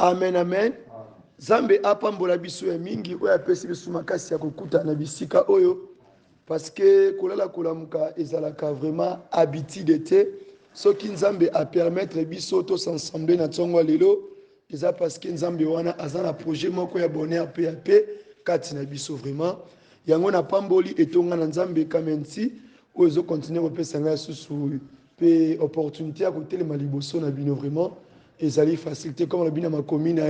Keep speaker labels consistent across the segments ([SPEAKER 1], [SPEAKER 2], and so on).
[SPEAKER 1] Amen, amen. Zambe apambola biso ya mingi oyo apesi biso makasi ya kokuta na bisika oyo parce que kolala kolamuka ezalaka vraiment habitude te soki nzambe a permettre biso to s'ensembler na tongo lelo eza parce que nzambe wana aza na projet moko ya bonheur pe ya pe kati na biso vraiment yango na pamboli etonga na nzambe kamensi oyo ezo continuer kopesa ngai susu pe opportunité ya kotelema liboso na bino vraiment ezali facilité comme le bina ma commune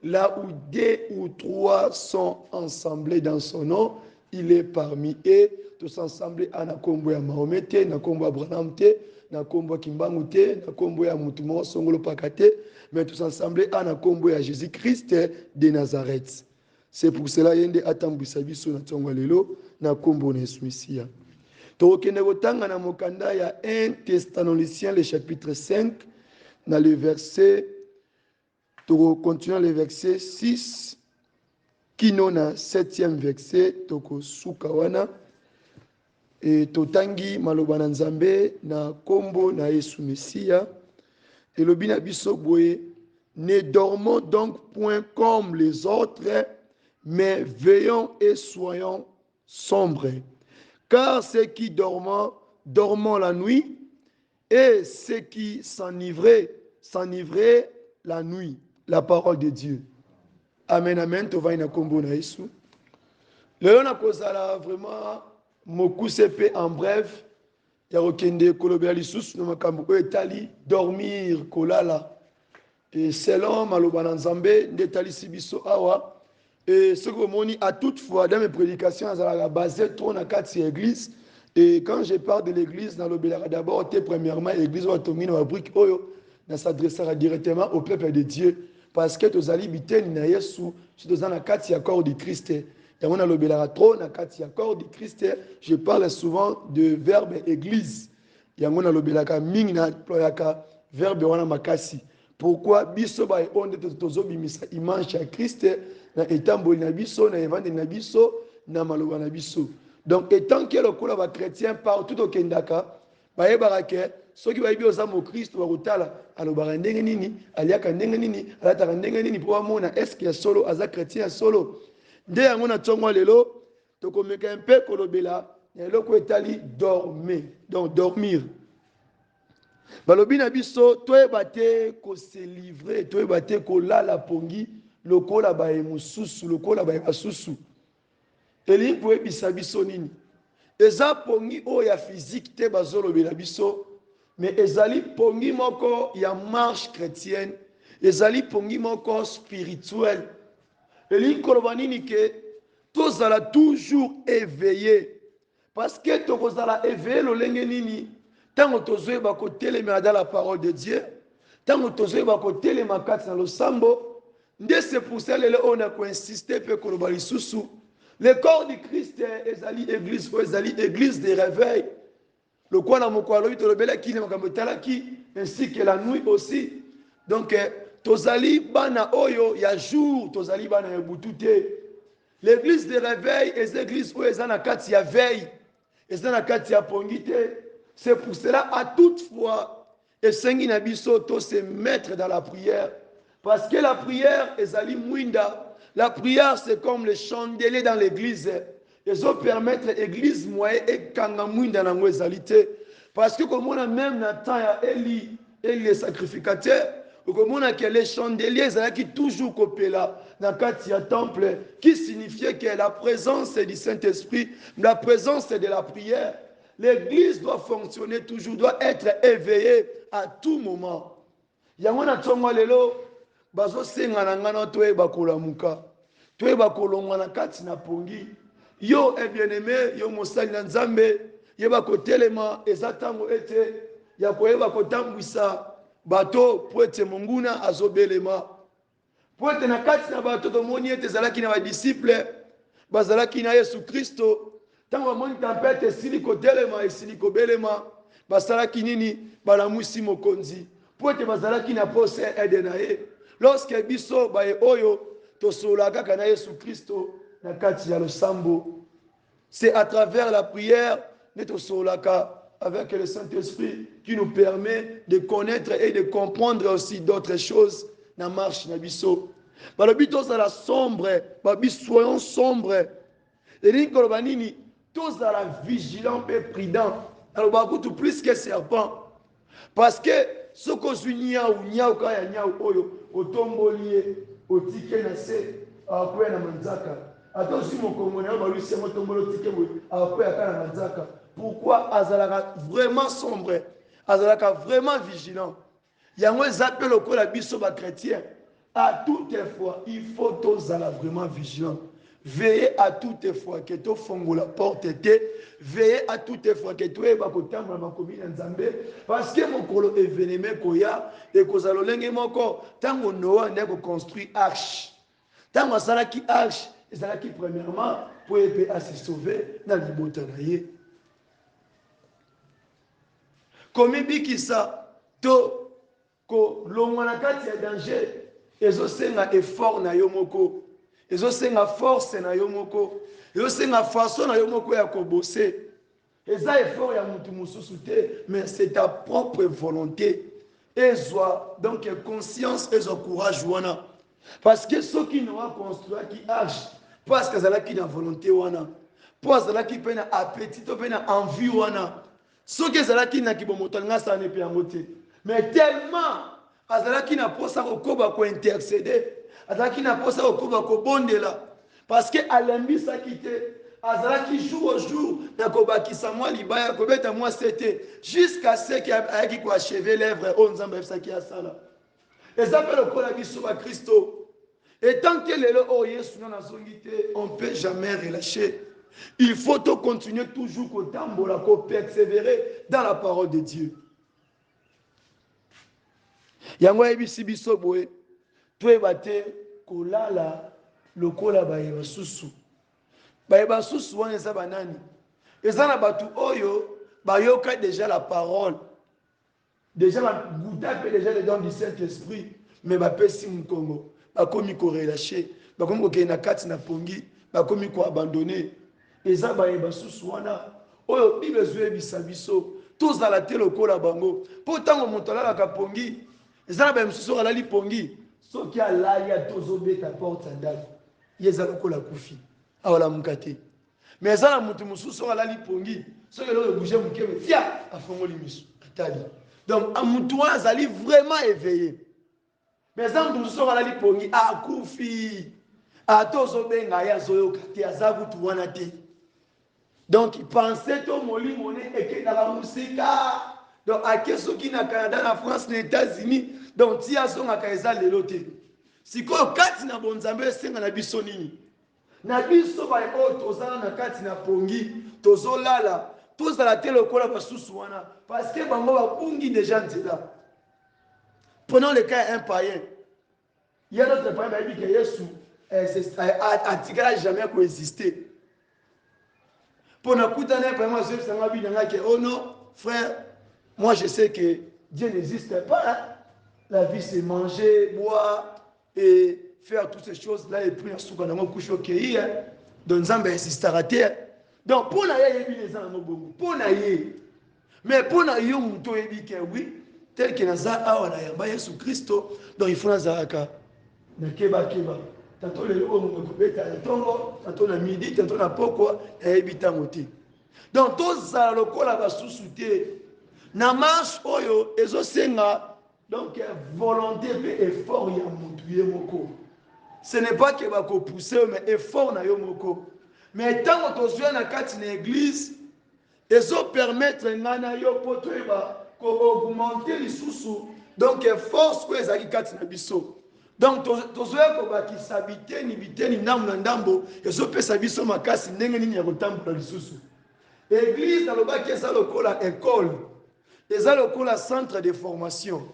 [SPEAKER 1] là où deux ou trois sont ensemblés dans son nom il est parmi eux tous ensemble na kombo ya Mahomet te na kombo ya Branham te na kombo ya Kimbangu te na kombo ya mutumo songolo pakate mais tous ensemble na kombo ya Jésus-Christ de Nazareth. C'est pour cela yende atambwisa biso na tongo lelo na kombo na Yesu Mesia. Tokende kotanga na mokanda ya 1 Thessaloniciens le chapitre 5 dans le verset, tu continues le verset 6, qui non na 7e verset, toko sukawana, et totangi maloba na nzambe na kombo na Yesu Mesia, et le bina biso boye, ne dormons donc point comme les autres, mais veillons et soyons sombres. Car ceux qui dorment la nuit, et ceux qui s'enivraient la nuit. La parole de Dieu. Amen, amen. Tu vas y kombo na Yesu. Le na kozala vraiment moku sepe en bref. Ya okende kolobela lisusu na makambo oyo etali dormir kolala. Et selon maloba na nzambe nde talisi biso awa. Et ce que moni a toutefois dans mes prédications azala basé trop na kati église. Et quand je parle de l'église, dans le d'abord, premièrement, l'église va tomber dans la brique, ça s'adressera directement au peuple de Dieu. Parce que tu as l'habité, tu as un kati accord de Christ. Et on a le trop, na kati accord de Christ. Je parle souvent de verbe église. Et on a le belaka ming na verbe wana makasi. Pourquoi biso ba onde tozo bimisa image à Christ na etamboli na biso na evande na biso na maloba na biso. Donc, étant que le cours va chrétien partout au Kendaka, bayebarake, ceux qui va y aux âmes au Christ ou au Tala, à l'obarandengenini, à l'yakandengenini, à la tarandengenini, pour moi, est-ce qu'il y a solo, à za chrétien solo. Dès à mon atongo lelo, to komeka un peu kolobela, et le koetali dormir. Donc, dormir. Balobina biso, toi bate ko se livrer, toi bate ko la pongi, le kola bae mususu, le kola bae basusu. Eli poe bisabiso nini eza pongi o ya physique te bazolo biso mais ezali pongi moko ya marche chrétienne ezali pongi moko spirituel eli koloba nini ke tozala toujours éveillé parce que tokozala éveillé lolenge nini tango tozoyeba kotelemela dans la parole de Dieu tango tozoyeba kotelema kati na losambo nde c'est pour ça lelo on a koinsiste pe koloba lisusu. Le corps du Christ est église de réveil. Le quoi la mokwalo ito le bela ki ne makambotala ki ainsi que la nuit aussi. Donc tozali bana oyo ya jour tozali bana ya butute. L'église de réveil est l'église où ezana kati ya veille. Ezana kati ya pongite. C'est pour cela à toute fois et sengi na biso to se mettre dans la prière parce que la prière ezali mwinda. La prière, c'est comme le chandelier dans l'église. Ils ont permettre l'église moyenne et kangamouine dans la moisalité. Parce que comme on a même dans le temps, Eli les sacrificateurs, comme on a que les chandeliers, qui toujours copé là, dans le temple, qui signifiait que la présence du Saint-Esprit, la présence de la prière, l'église doit fonctionner toujours, doit être éveillée à tout moment. Yamona tongo lelo, bazo senga na ngana toyeba kolamuka toyeba kolongwa na kati na pongi yo bien-aimé yo mosali na nzambe yeba kotelema eza tango ete ya koyeba kotambwisa bato po ete monguna azobelema po ete na kati na bato tomoni ete ezalaki na badisiple bazalaki na Yesu Kristo tango bamoni tempete esili kotelema esili kobelema basalaki nini balamwisi mokonzi po ete bazalaki na pose ede na ye lorsque biso baye oyo tosola kaka na Yesu Kristo na kati ya losambo c'est à travers la prière de tosolaka avec le Saint-Esprit qui nous permet de connaître et de comprendre aussi d'autres choses na marche na biso balobi tozala sombre babi soyons sombre elingi koloba nini tozala vigilant mpe prudent aloba kutu plus que serpent parce que soki ozwi nyau kaka ya nyau oyo otomboli ye otike na se akoya na manzaka ata ozwi mokongo na yo balwisi yango otomboli otike boye akoya kaka na manzaka pourquoi azalaka vraiment sombre azalaka vraiment vigilant yango eza mpe lokola biso bachrétien à toutes fois il faut tozala vraiment vigilant. Veillez à toutes fois que tu fongo la porte était. Veillez à toutes fois que tu es bakotambo na makomi na Nzambe parce que mon kolo événement koya et kozalo lenge moko tango Noah ndeko construit arche. Tango asalaki arche, ezalaki premièrement pour épée à se sauver na libota na ye. Komi bikisa to ko longwana kati ya danger ezosenga effort na yo moko. Ezosenga force na yo moko ezosenga façon na yo moko ya kobose eza effort ya mutu mususu te mais c'est ta propre volonté ezwa donc conscience ezwa courage wana parce que soki Noa construaki arche parce que azalaki na volonté wana po azalaki mpe na appétit to mpe na envie wana soki ezalaki na kibomoto alinga asala ne mpe yango te mais tellement azalaki na posa kokoba kointercéder azalaki na posa kokoba kobondela parce que alembisaki te azalaki jour au jour na kobakisa mwa libaya kobeta mwa sete jusqu'à ce que ayaki koacheve l'œuvre oyo nzambe ayebisaki asala eza mpe lokola biso bakristo et tant que lelo oyo yesu nano azongi te on peut jamais relâcher il faut to continuer toujours kotambola kopersévérer dans la parole de Dieu yango ayebisi biso boye toyeba te kolala lokola bayeba susu bayeba susu wana eza banani eza na bato oyo bayoka déjà la parole déjà baguta mpe déjà le don du Saint-Esprit mais bapesi mokongo bakomi korelache bakomi kokende na kati na pongi bakomi koabandone eza bayeba susu wana oyo bible ezoyebisa biso tozala te lokola bango mpo ntango moto alalaka pongi eza na baye mosusu oyo alali pongi soki alali atozobeta porte ya ndako ye eza lokola kufi awalamuka te mais eza na motu mosusu oyo alali pongi soki eloko ebouge mokebe tia afongoli miso atali donc motu wana azali vraiment éveillé mais eza motu mosusu oyo alali pongi akufi ata ozobenga ye azoyoka te aza kutu wana te donc pense to molimo ne ekendaka mosika donc ake soki na Canada na France na États-Unis donc ti azongaka eza lelo te sikoyo kati na bonzambe esenga na biso nini na biso baye oyo tozala na kati na pongi tozolala tozala te lokola basusu wana parce que bango babungi déjà nzela. Prenons le cas un païen. Il y a d'autres païens qui disent que Yesu atikala jamais coexister. Pour nous écouter un païen, je sais que oh non frère, moi je sais que Dieu n'existe pas. Hein? La vie c'est manger, boire et faire toutes ces choses-là et puis ensuite on a couché au pays. Donc Nzambe insistera terre. Donc pour na ye les gens no bongo. Pour na ye. Mais pour na yo muto yebi que oui, tel que naza awa na yamba Yesu Kristo, donc il faut nazaka na keba keba. Tantôt le on ko beta tongo, tantôt na midi, tantôt na poko yebi tango te. Donc tous za lokola ba susuté. Na marche oyo ezosenga donc volonté et effort ya mutu ye moko. Ce n'est pas que va pousser mais effort na yo moko. Mais tant que tu es dans la église, ils ont permettre ngana yo poto eba ko augmenter les sous donc force que ezaki kati na biso. Donc tozoya ko ba ki sabité ni biteni ndambo ndambo ils ont pesa biso makasi ndenge nini ya kotambola lisusu. Église na lobaki eza lokola école. Eza lokola centre de formation.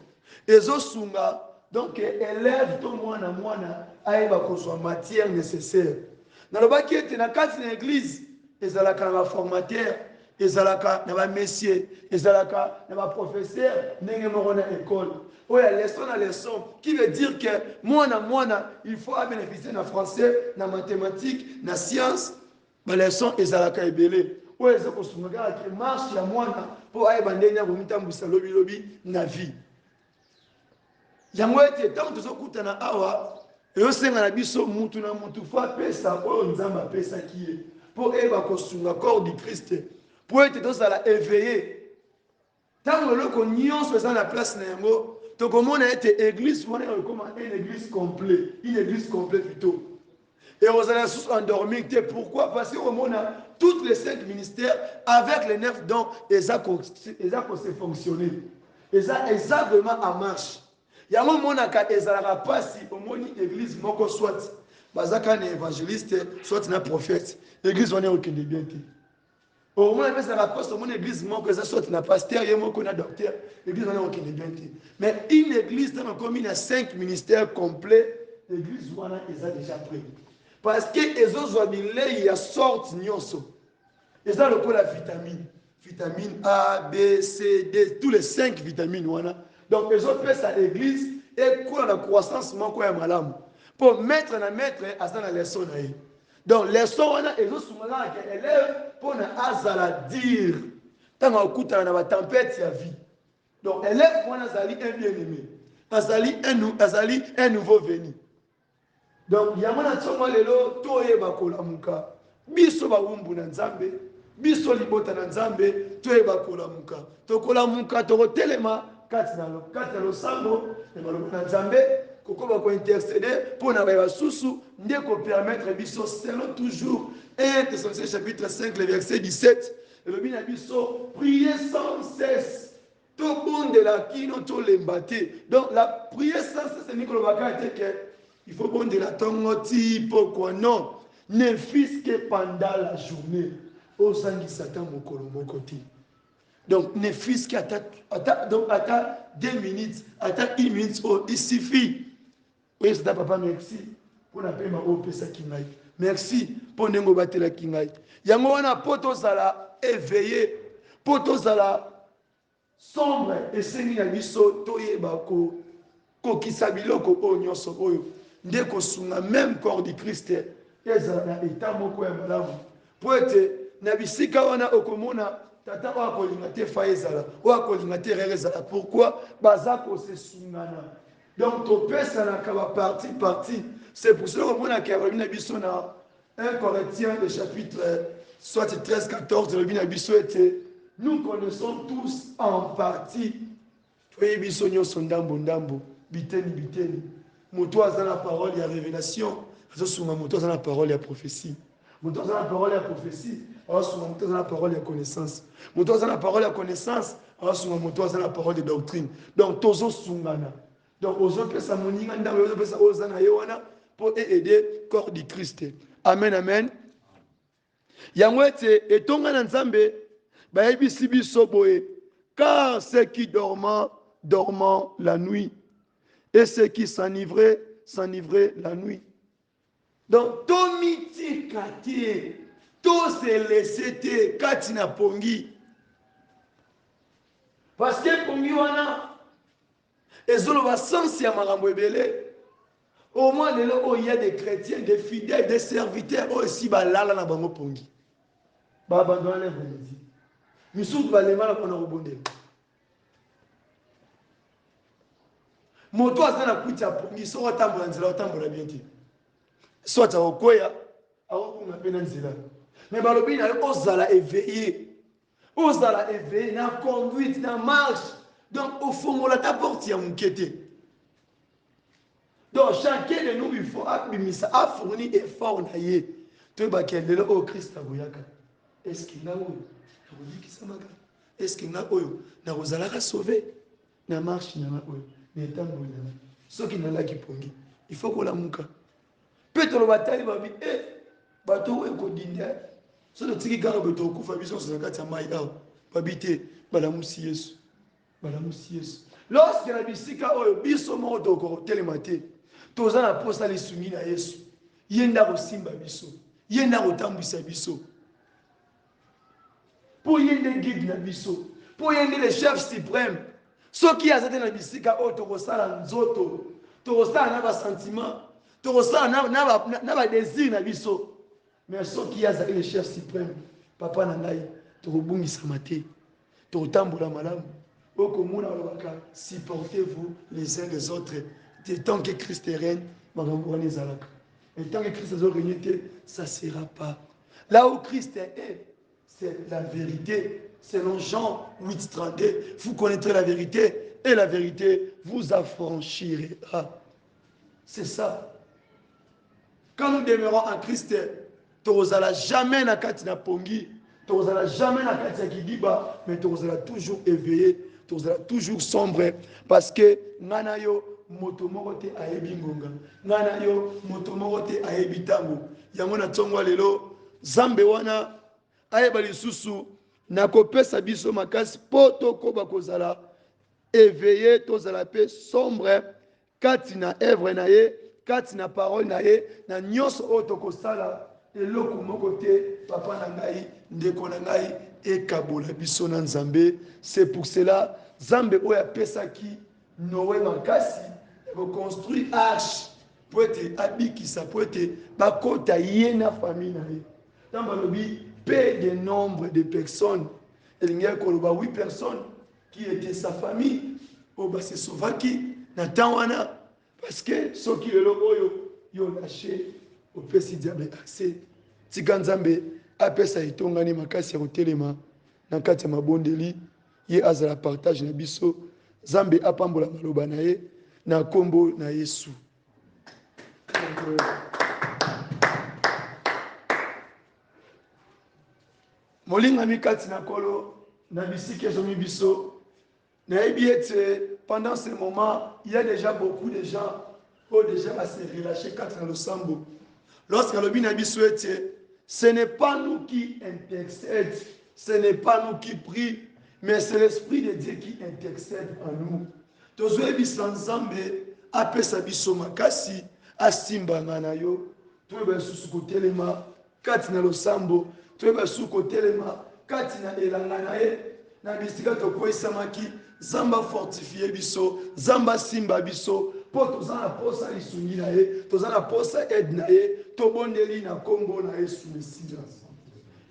[SPEAKER 1] Ezo sunga donc élève to mwana ayeba kozwa matière nécessaire. Na lobaki ete na kati na église ezalaka na ba formateur, ezalaka na ba messieurs, ezalaka na ba professeur ndenge moko na école. Oya leçon na leçon qui veut dire que mwana il faut bénéficier na français, na mathématiques, na sciences, ba leçon ezalaka ebele. Oya ezoko sunga ke marche ya mwana po ayeba ndenge ya komitambwisa lobi na vie. yango ete ntango tozokutana awa ezosenga na biso mutu na mutu fo apesa oyo nzambe apesaki ye mpo eyeba kosunga corps du Christ mpo ete tozala éveillé ntango eloko nyonso eza na place na yango tokomona ete église wana ekoma une église complète plutôt et aux allez tous endormis. Pourquoi? Parce qu'on a tous les 5 ministères avec les 9 dons, et ça s'est fonctionné. Et ça vraiment en marche. Il y a un moment où on pas si au moins l'église soit un évangéliste, soit un prophète. L'église on est aucun de bien. Au moins ça rapporte au moins l'église soit un pasteur, il y a un docteur. L'église on est aucun de bien. Mais une église dans comme il y a 5 ministères complets, l'église on est déjà prêt. Parce que les autres il y a sorte nyonso. Et ça le la vitamine. Vitamine A, B, C, D, tous les 5 vitamines. Voilà. Donc les autres passent à l'église et quoi la croissance manque à malam. Pour mettre à la leçon. Donc les leçons les autres sont là qui élèvent pour ne azala dire. Tant qu'on écoute la tempête il y a vie. Donc élève moi azali un bien-aimé. Azali un nouveau venu. Donc yamana tsoma lelo toyeba kolamuka biso bawumbu na nzambe biso libota na nzambe toyeba kolamuka tokolamuka tokotelema kati na losambo na maloba na nzambe kokoba ko intercéder pour na ba susu nde ko permettre biso selon toujours 1 Thessaloniciens chapitre 5 le verset 17 le bina biso prier sans cesse to bonde la kino to lembate. Donc la prière sans cesse c'est Nicolas Bakate que il faut bon de la tongoti, pourquoi non? Ne fût-ce que pendant la journée. Au sein de Satan, mon côté. Donc, ne fût-ce qu'à 2 minutes, à 1 minute, oh, il suffit. Oui, c'est papa, merci. Pour la paix, ma ope, ça qui m'aille. Merci pour ne pas la qui m'aille. Yango wana poto sala éveillé, poto sala sombre, et c'est ni la biso, toye bako, ko kisabiloko, o nyoso, oyo. Dès qu'on a même corps du Christ, ezala état moko ya malamu. Po ete na bisika wana okomona tata wa kolinga te fa ezala, wa kolinga te rere ezala. Pourquoi? Baza ko se sungana. Donc to pesa na kaba partie. C'est pour cela qu'on a qu'il na biso na 1 Corinthiens le chapitre soit 13 14 le bina biso était nous connaissons tous en partie. Toye biso nyoso ndambo biteni. Moto a la parole, il y a révélation. Moto a la parole, il y a prophétie. Moto a la parole, il y a prophétie. Moto a la parole, il y a connaissance. Moto a la parole, il y a connaissance. Moto a la parole de doctrine. Donc, tozo sungana. Donc, aux autres, ça moninga, aux autres, ça osana yoana pour aider le corps du Christ. Amen, amen. Yangwete, et tonga nzambe, baebi sibi soboe, car ceux qui dorment la nuit. Et ceux qui s'enivraient la nuit. Donc, tomiti kati, to se laissé katina pongi. Parce que pongi wana, ezolo va sens ya marambo ebele. Au moins, il y a des chrétiens, des fidèles, des serviteurs, aussi balala na bango pongi. Ba abandonner l'église. Misou balema na kona robondela. Moto azana kucha pongi so watambola nzela watambola bien te soit akoya akokunga pena nzela mais balobi na ozala éveillé na conduite na marche donc ofongola ta porte ya mukete. Donc chacun de nous il faut abimisa a fourni effort na ye to ba kelelo o Christ aboyaka est-ce qu'il na oyo na kobikisa maka est-ce qu'il na oyo na kozalaka sauver na marche na oyo. Ceux qui n'ont pas pongi, il faut qu'on la mouka. Peut-être le bataille va dire, bateau est condamné. Ceux qui ont été au coup, Fabien, c'est un gars qui a maïda. Babité, balamoussi Yesu. Lorsque la bisika, biso moto, télématé, tous en apôtres à l'issumi na Yesu. Yenda au simba biso. Yenda au tambisa biso. Pour yenda guide na biso. Pour yenda les chefs suprêmes. Ceux qui ont été dans le bisika, tokosala nzoto, tokosala na sentiment, tokosala na désir na biso. Mais ceux qui ont été les chefs suprêmes, papa na ngai, tokobungisa mate, tokotambola malamu, supportez-vous les uns les autres. De tant que Christ règne, et tant que Christ règne, ça ne sera pas. Là où Christ est, c'est la vérité. Selon Jean 8,32, vous connaîtrez la vérité et la vérité vous affranchira. C'est ça. Quand nous demeurons en Christ, tozala jamais na kati na pongi, tozala jamais na kati ya kidiba, mais tozala toujours éveillé, tozala toujours sombre, parce que ngana yo moto moko te ayebi ngonga, ngana yo moto moko te ayebi tango. Yango na tongo lelo Zambe wana ayeba lisusu na kopesa biso makasi po tokoba kozala éveillé, tozala pe sombre kati na œuvre na ye, kati na parole na ye, na nyonso oyo tokosala eloko moko te papa na ngai ndeko na ngai ekabola biso na Nzambe. C'est pour cela Nzambe oyo apesaki Noé makasi reconstruire arche po ete abikisa po ete bakota ye na famille na ye. Tant balobi peu de nombre de personnes, elingi koloba 8 personnes qui étaient sa famille oyo base sauvaki na temps wana, parce que soki lelo oyo yo lâché opesi diable accès, tika Nzambe apesa etongani makasi ya kotelema na kati ya mabondeli ye azala partage na biso. Nzambe apambola maloba na ye na kombo na Yesu. Molingami kati na kolo na bisika ezomi biso nayebi ete pendant ce moment il y a déjà beaucoup de gens qui ont déjà se relâché kati na losambo. Lorsque alobi na biso ete ce n'est pas nous qui intercède, ce n'est pas nous qui prie, mais c'est l'Esprit de Dieu qui intercède en nous. Tozoyebisa Nzambe apesa biso makasi asimbanga na yo, toyeba susu kotelema kati na losambo, toyeba susu kotelema kati na elanga na ye na bisika tokoyisamaki. Zamba fortifie biso, Zamba simba biso, po toza na posa lisungi na ye, toza na posa aide na ye, tobondeli na kombo na Yesu Mesia.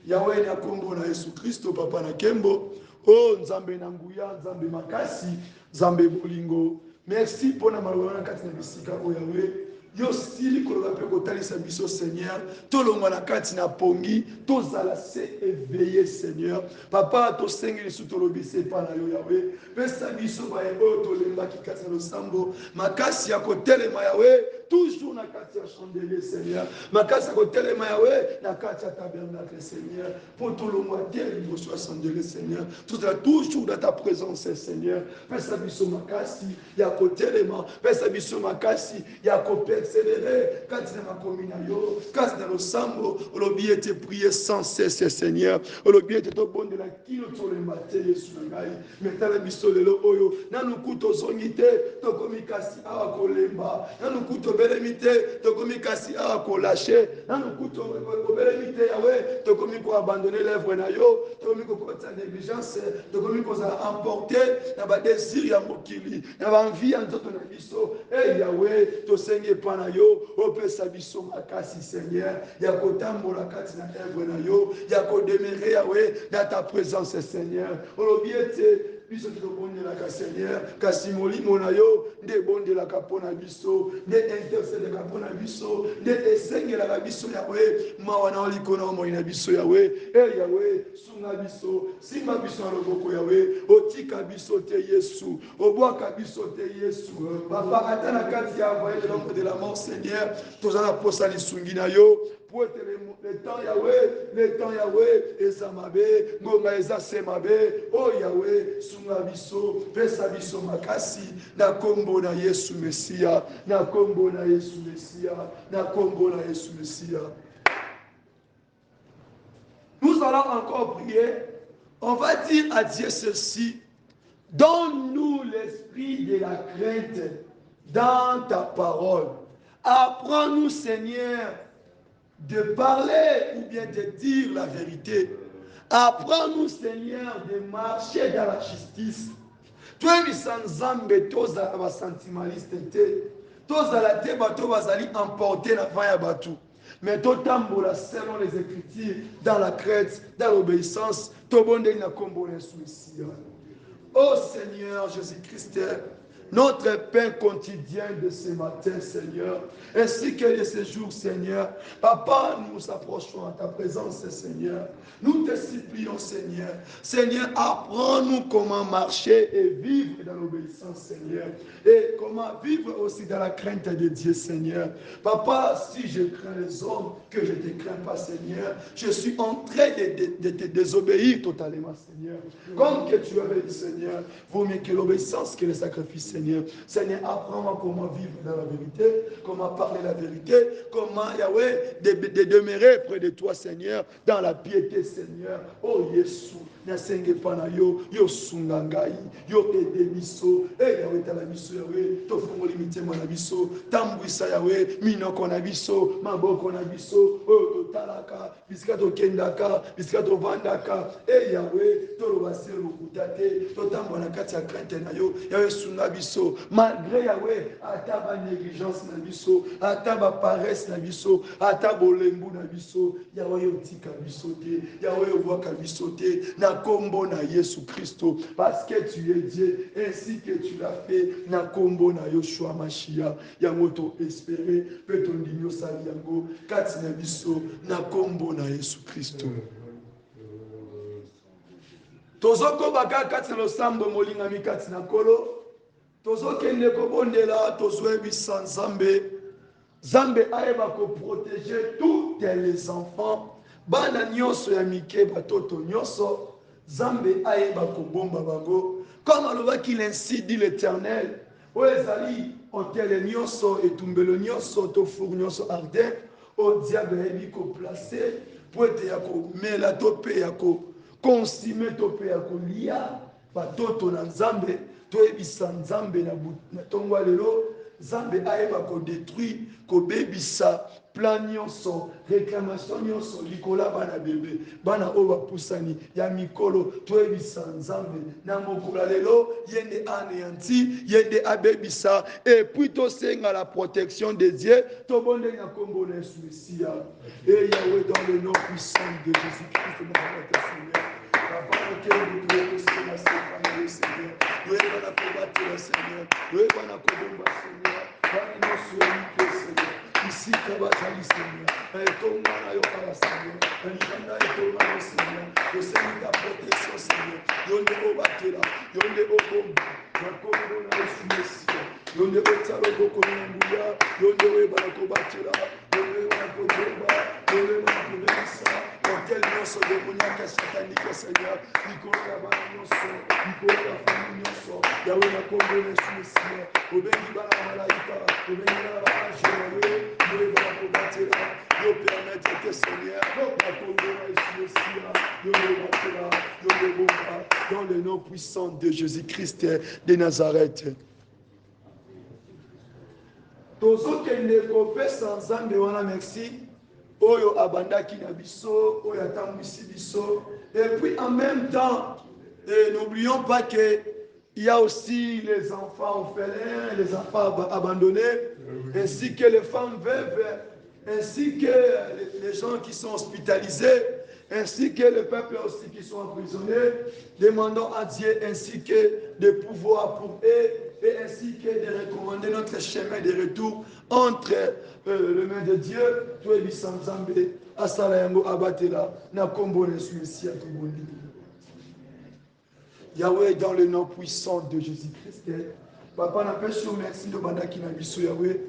[SPEAKER 1] Yahweh na kombo na Yesu Kristo papa na kembo, oh Nzambe na nguya, Nzambe makasi, Nzambe bolingo. Merci pour na maloba na kati na bisika o Yahweh. Yo sili koloba pe kotalisa biso Seigneur, tolongwa na kati na pongi, tozala se éveillé Seigneur. Papa to sengeli su tolobise pa na yo Yahweh. Pesa biso ba ebo tolemba ki kati na losambo, makasi ya kotelema Yahweh, toujours na kati ya chandelier Seigneur. Makasi ya kotelema Yahweh na kati ya tabernacle Seigneur. Pour tolongwa terre liboso ya chandelier Seigneur. Tout sera toujours dans ta présence Seigneur. Pesa biso makasi ya kotelema, pesa biso makasi ya kopé accélérer quand il m'a commis na yo, quand dans le sambo, olobi était prié sans cesse Seigneur, olobi était au bon de la kilo sur le matin Yesu ngai, mais la biso lelo oyo, na nukuto zongite, to komikasi a kolemba, na nukuto belemite, to komikasi a kolacher, na nukuto belemite yawe, to komiko abandonner l'œuvre na yo, to komiko kota négligence, to komiko za emporter na ba désir ya mokili, na ba envie en toto na biso, et Yahweh, to senge pa na yo, opesa biso makasi Seigneur, ya kotambola kati na œuvre na yo, ya kodemere Yahweh dans ta présence Seigneur. Olobi ete biso tobondelaka Seigneur, kasi molimo na yo nde ebondelaka mpo na biso, nde intercedeka mpo na biso, nde esengelaka biso Yahweh, mawa na likolo moi na biso Yahweh. E Yahweh, sunga biso, simba biso na loboko Yahweh, otika biso te Yesu, obwaka biso te Yesu. Papa ata na kati ya voie de l'ombre de la mort Seigneur, tozala posa lisungi na yo, pour être le temps Yahweh, ezamabe, ngonga ezasemabe, oh Yahweh, sunga biso, pesa biso makasi, na kombo na Yesu Mesia, na kombo na Yesu Mesia, na kombo na Yesu Mesia. Nous allons encore prier, on va dire à Dieu ceci, donne-nous l'esprit de la crainte dans ta parole. Apprends-nous, Seigneur, de parler ou bien de dire la vérité. Apprends-nous, Seigneur, de marcher dans la justice. Toi, Nzambe, toza la sentimentaliste, toza la te bato bazali emporté na vaya batou. Mais totambola selon les Écritures, dans la crainte, dans l'obéissance, tobonde na kombo na Yesu. Ô Seigneur Jésus-Christ, notre pain quotidien de ce matin, Seigneur, ainsi que de ce jour, Seigneur. Papa, nous nous approchons à ta présence, Seigneur. Nous te supplions, Seigneur. Seigneur, apprends-nous comment marcher et vivre dans l'obéissance, Seigneur. Et comment vivre aussi dans la crainte de Dieu, Seigneur. Papa, si je crains les hommes, que je ne te crains pas, Seigneur, je suis en train de te désobéir totalement, Seigneur. Comme que tu avais dit, Seigneur, vaut mieux que l'obéissance que le sacrifice, Seigneur. Seigneur, apprends-moi comment vivre dans la vérité, comment parler la vérité, comment, Yahweh, de demeurer près de toi, Seigneur, dans la piété, Seigneur. Oh, Jésus, nasenge pana yo, yo sungangai, yo ede biso, Yahweh tala biso, Yahweh, tofungo limite mwana biso, tambwisa Yahweh, minoko na biso, maboko na biso, oh, totalaka, bisika tokendaka, bisika tovandaka, Yahweh, tolobasi lokutate, totambwa na kati ya krente na yo, Yahweh sunga biso, malgré Yahweh, ata ba négligence na biso, ata ba paresse na biso, ata bolembu na biso, Yahweh yotika biso te, Yahweh yovoaka biso te, na kombo na Yesu Christo, parce que tu es Dieu, ainsi que tu l'as fait, na kombo na Yoshua Mashiach, yango to espérer, pe ton digno sali yango, kati na biso, na kombo na Yesu Christo. Tozoko baka kati na losambo molingami kati na kolo, tozokende kobondela tozwebisa Nzambe. Nzambe ayeba ko protéger tous les enfants, bana nyonso ya mike batoto nyonso, Nzambe ayeba ko bomba bango, comme alobaki ainsi dit l'Éternel, o ezali otele nyonso etumbelo nyonso to four nyonso ardent, o diable ayebi ko placer po ete ya komela to pe ya ko consime to pe ya kolia batoto na Nzambe. Toyebisa Nzambe na tongo lelo, Nzambe ayeba ko détruire ko bebisa plan nyonso, réclamation nyonso likola bana bébé, bana oba pusani ya mikolo. Toyebisa Nzambe na mokolo lelo, yende anéanti, yende abebisa, et puis to senga la protection de Dieu, to bonde na kombo na Yesu Messia. Et Yahweh, dans le nom puissant de Jésus-Christ de notre Seigneur, papa auquel nous devons aussi la Seigneur, nous devons la combattre le Seigneur, nous devons la combattre Seigneur, bana nyonso ya mike Seigneur, ici kabazali Seigneur, etonga na yo kala Seigneur, libanda etonga na yo Seigneur, yosengi ta protection Seigneur, yonde obatela, yonde obomba, na kombo na Yesu Messia, yonde otya loboko na nguya, yonde oyebana kobatela, yonde oyebana kobomba, yonde oyebana kobebisa, hotel nyonso demoniaka satanique Seigneur, likolo ya bana nyonso, likolo ya famille nyonso, yawe na kombo na Yesu Messia, obengi bana malaika, obengi bana baange na yo, oyebana kobatela, yo permettre que Seigneur, na kombo na Yesu Messia, yonde obatela, yonde bomba, dans le nom puissant de Jésus-Christ de Nazareth. Tozokende kopesa Nzambe wana merci, oyo abandaki na biso, oyo atambwisi biso, et puis en même temps, n'oublions pas que il y a aussi les enfants orphelins, les enfants abandonnés, ainsi que les femmes veuves, ainsi que les gens qui sont hospitalisés, ainsi que le peuple aussi qui sont emprisonnés. Demandons à Dieu ainsi que de pouvoir pour eux, et ainsi que de recommander notre chemin de retour entre les mains de Dieu. Toi, Bissan Zambé, Asala Yango Abatela, Nakombo Nesu Messia Tobondi. Yahweh, dans le nom puissant de Jésus-Christ, Papa n'empêche merci de Bandaki Nabiso Yahweh,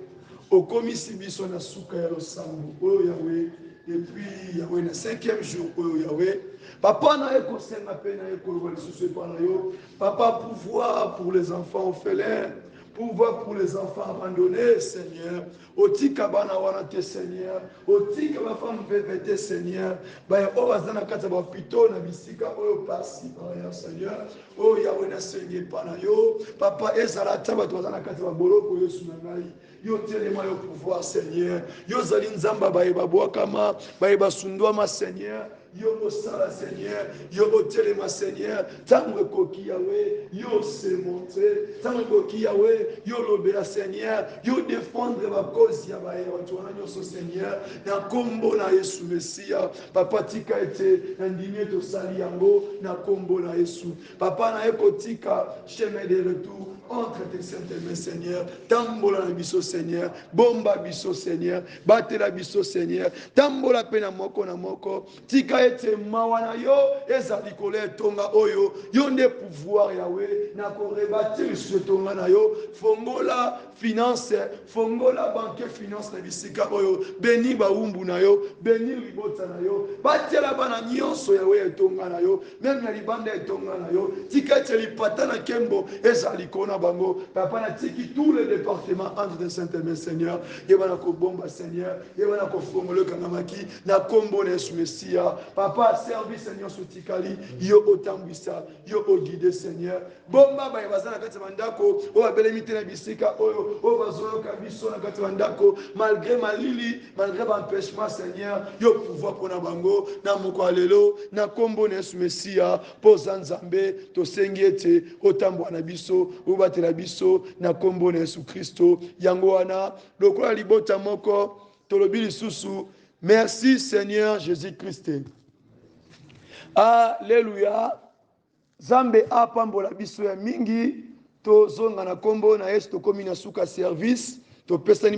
[SPEAKER 1] au commissi Biso Nasuka Yalosambo, oh Yahweh, et puis Yahweh, le 5e jour, oh Yahweh, Papa n'a pas senga peine na ekolo lisusu pana yo, Papa pouvoir pour les enfants orphelins, pouvoir pour les enfants abandonnés, Seigneur. Otika bana wana te Seigneur, otika ba femme vevete Seigneur, ba o bazana kata ba pito na bisika oyo pasi ya Seigneur. Oh Yahweh na senge pana yo, Papa ezala taba to bazana kata ba boloko yo sunangai. Yo telema yo pouvoir Seigneur. Yo zali nzamba ba eba boakama, ba eba sundwa ma Seigneur. yo osala Seigneur, yo otelema Seigneur, tango ekoki Yahweh, yo se montrer, tango ekoki Yahweh, yo lobela Seigneur, yo défendre ma cause ya bato wana nyonso Seigneur, na kombo na Yesu Mesia, papa tika ete ndimie tosali yango na kombo na Yesu, papa na ekotika chemin de retour entre tes saintes mains Seigneur, tambola na biso Seigneur, bomba biso Seigneur, batela biso Seigneur, tambola pe na moko, tika ete mawa na yo ezali kola etonga oyo, yo nde pouvoir Yahweh, na korebatir sur tonga na yo, fongola finance, fongola banque finance na bisika oyo, béni baumbu na yo, béni libota na yo, batela bana nyonso Yahweh etonga na yo, même na libanda etonga na yo, tika ete lipata na kembo ezali kona bango, papa na tiki tous les départements entre de Saint-Aimé Seigneur, yebana ko bomba Seigneur, yebana ko fongole kangamaki, na kombo na Yesu Messia, papa service Seigneur sotikali, yo otambisa, yo guide Seigneur, bomba ba yabazana kati mandako, o abelemite na bisika oyo, o bazoyo kabiso na kati mandako, malgré malili, malgré l'empêchement Seigneur, yo pouvoir pona bango, na moko alelo, na kombo na Yesu Messia, poza nzambe, to sengiete, otambwa na biso, obatela biso, na kombo na Yesu Kristo, yango wana, lokola libota moko, tolobi lisusu, merci Seigneur Jésus-Christ. Alléluia. Zambe apambola biso ya mingi, to zonga na kombo na Yesu, to komi na suka service, to pesani